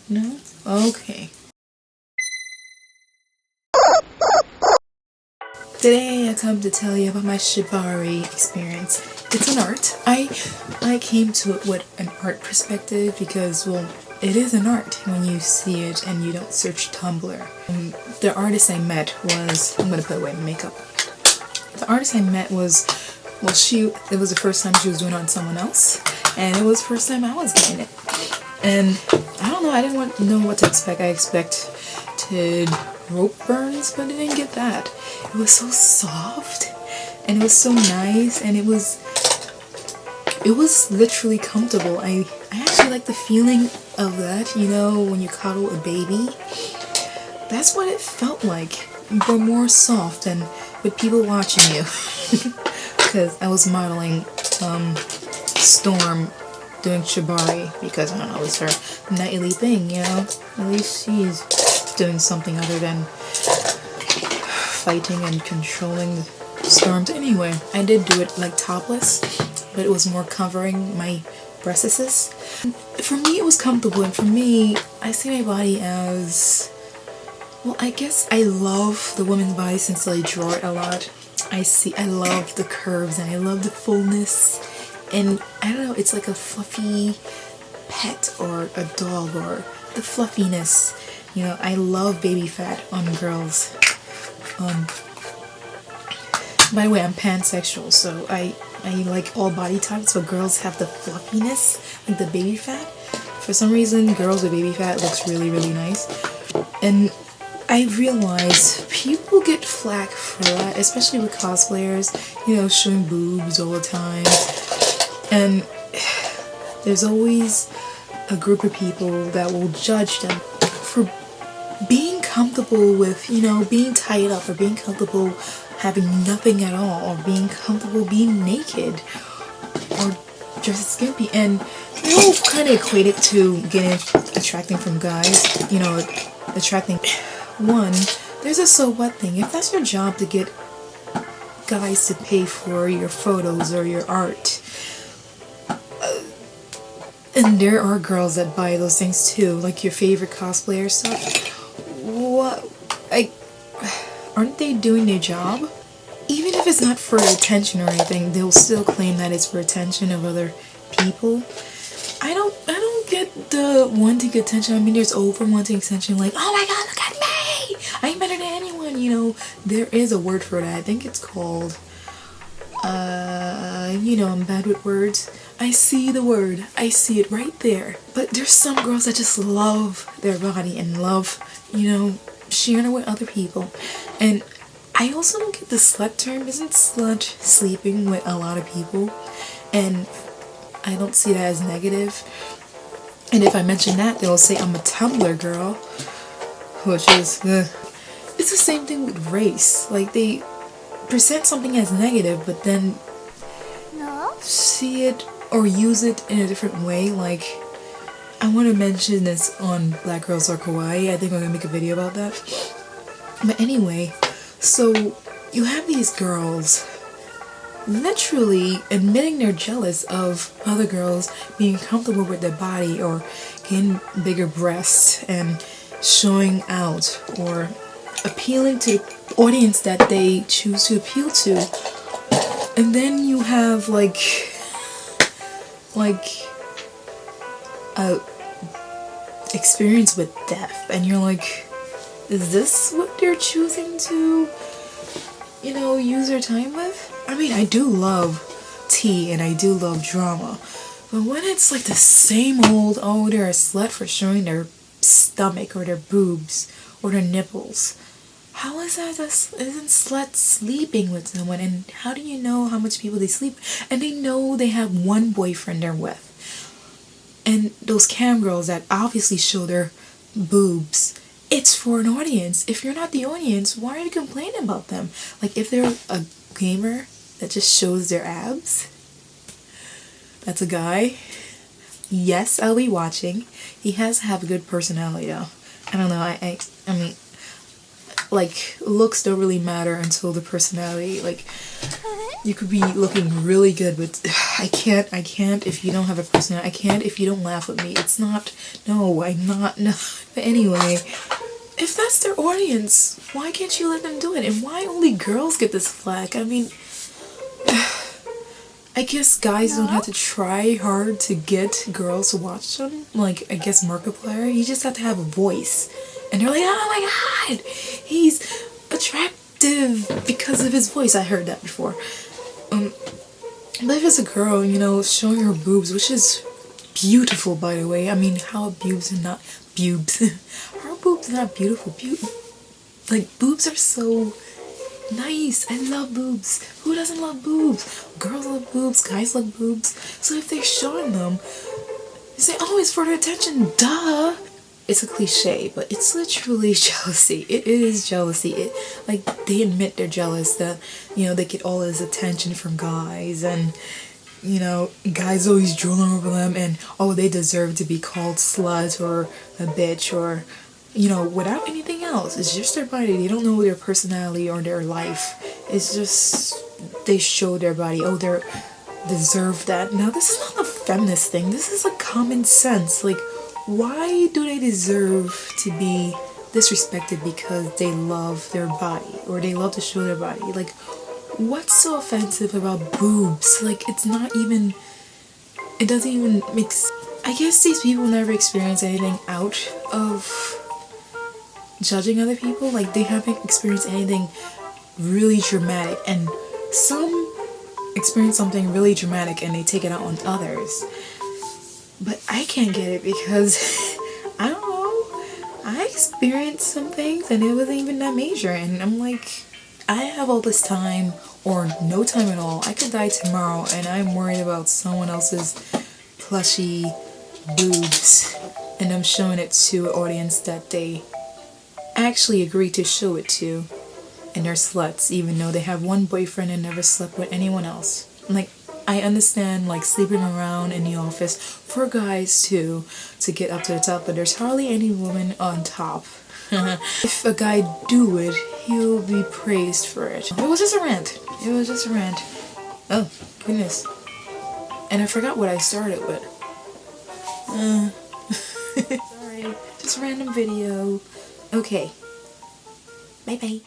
No? Okay. Today I come to tell you about my shibari experience. It's an art. I came to it with an art perspective because, well, it is an art when you see it and you don't search Tumblr. The artist I met was, I'm gonna put away my makeup. The artist I met was, well, it was the first time she was doing it on someone else, and it was the first time I was getting it. And I don't know, I didn't know what to expect. I expected rope burns, but I didn't get that. It was so soft, and it was so nice, and it was literally comfortable. I actually like the feeling of that, you know, when you cuddle a baby. That's what it felt like, but more soft and with people watching you. Because I was modeling Storm doing shibari because, I don't know, it's her nightly thing, you know? At least she's doing something other than fighting and controlling the storms. Anyway, I did do it like topless, but it was more covering my breasts. For me, it was comfortable, and for me, I see my body as, well, I guess I love the woman's body since I draw it a lot. I love the curves and I love the fullness, and I don't know, it's like a fluffy pet or a dog, or the fluffiness. You know, I love baby fat on girls. By the way, I'm pansexual, so I like all body types, but girls have the fluffiness, like the baby fat. For some reason, girls with baby fat looks really, really nice. And I realize people get flack for that, especially with cosplayers, you know, showing boobs all the time. And there's always a group of people that will judge them for being comfortable with, you know, being tied up, or being comfortable having nothing at all, or being comfortable being naked, or just skimpy. And they all kind of equate it to attracting from guys, you know, attracting. One, there's a so what thing. If that's your job to get guys to pay for your photos or your art, and there are girls that buy those things too, like your favorite cosplayer stuff. What? Aren't they doing their job? Even if it's not for attention or anything, they'll still claim that it's for attention of other people. I don't get the wanting attention. I mean, there's over wanting attention, like, oh my god, look at me! I'm better than anyone, you know. There is a word for that. I think it's called, you know, I'm bad with words. I see the word. I see it right there. But there's some girls that just love their body and love, you know, sharing it with other people. And I also don't get the slut term. Isn't slut sleeping with a lot of people? And I don't see that as negative. And if I mention that, they'll say I'm a Tumblr girl, which is, it's the same thing with race. Like, they present something as negative, but then see it or use it in a different way. Like, I want to mention this on Black Girls Are Kawaii. I think I'm gonna make a video about that. But anyway, so you have these girls literally admitting they're jealous of other girls being comfortable with their body, or getting bigger breasts and showing out, or appealing to the audience that they choose to appeal to. And then you have like a experience with death, and you're like, is this what they're choosing to, you know, use their time with? I mean, I do love tea and I do love drama, but when it's like the same old, oh, they're a slut for showing their stomach or their boobs or their nipples, how is that? Isn't slut sleeping with someone? And how do you know how much people they sleep? And they know they have one boyfriend they're with. And those cam girls that obviously show their boobs, it's for an audience. If you're not the audience, why are you complaining about them? Like, if they're a gamer that just shows their abs, that's a guy, yes, I'll be watching. He has to have a good personality though. I don't know, I mean, like, looks don't really matter until the personality, like, You could be looking really good, but I can't if you don't have a personality. I can't if you don't laugh with me. It's not, no, I'm not, no. But anyway, if that's their audience, why can't you let them do it? And why only girls get this flack? I mean, I guess guys don't have to try hard to get girls to watch them. Like, I guess Markiplier, you just have to have a voice. And they're like, oh my god, he's attractive because of his voice. I heard that before. But if it's a girl, you know, showing her boobs, which is beautiful, by the way. I mean, how are boobs not beautiful? Like, boobs are so nice. I love boobs. Who doesn't love boobs? Girls love boobs, guys love boobs. So if they're showing them, they say, oh, it's for their attention, duh. It's a cliche, but it's literally jealousy. It is jealousy. Like, they admit they're jealous that, you know, they get all this attention from guys, and, you know, guys always drooling over them, and, oh, they deserve to be called slut or a bitch or, you know, without anything else. It's just their body. They don't know their personality or their life. It's just, they show their body. Oh, they deserve that. Now, this is not a feminist thing. This is like common sense. Like, why do they deserve to be disrespected because they love their body or they love to show their body? Like, what's so offensive about boobs? Like, it's not even, it doesn't even make sense. I guess these people never experience anything out of judging other people. Like, they haven't experienced anything really dramatic, and some experience something really dramatic and they take it out on others. But I can't get it because, I don't know, I experienced some things and it wasn't even that major, and I'm like, I have all this time or no time at all. I could die tomorrow and I'm worried about someone else's plushy boobs, and I'm showing it to an audience that they actually agreed to show it to, and they're sluts even though they have one boyfriend and never slept with anyone else. Like, I understand, like, sleeping around in the office for guys too, to get up to the top, but there's hardly any woman on top. If a guy do it, he'll be praised for it. It was just a rant. It was just a rant. Oh, goodness. And I forgot what I started with. Sorry. Just a random video. Okay. Bye-bye.